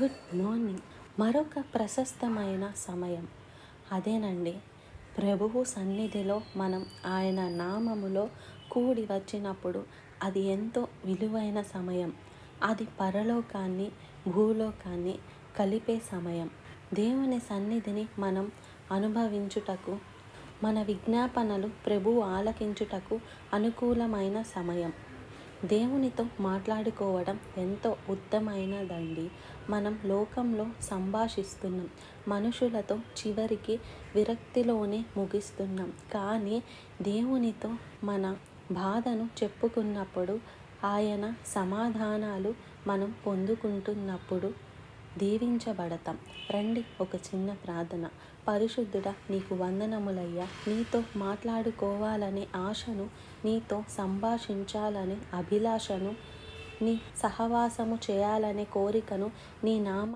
Good morning. మరొక ప్రశస్తమైన సమయం అదేనండి. ప్రభువు సన్నిధిలో మనం ఆయన నామములో కూడి వచ్చినప్పుడు అది ఎంతో విలువైన సమయం. అది పరలోకాన్ని భూలోకాన్ని కలిపే సమయం. దేవుని సన్నిధిని మనం అనుభవించుటకు, మన విజ్ఞాపనలు ప్రభువు ఆలకించుటకు అనుకూలమైన సమయం. దేవునితో మాట్లాడుకోవడం ఎంతో ఉత్తమైనదండి. మనం లోకంలో సంభాషిస్తున్నాం, మనుషులతో చివరికి విరక్తిలోనే ముగిస్తున్నాం. కానీ దేవునితో మన బాధను చెప్పుకున్నప్పుడు, ఆయన సమాధానాలు మనం పొందుకుంటున్నప్పుడు దీవించబడతాం. రండి, ఒక చిన్న ప్రార్థన. పరిశుద్ధుడా, నీకు వందనములయ్యా. నీతో మాట్లాడుకోవాలనే ఆశను, నీతో సంభాషించాలనే అభిలాషను, నీ సహవాసము చేయాలనే కోరికను నీ నామ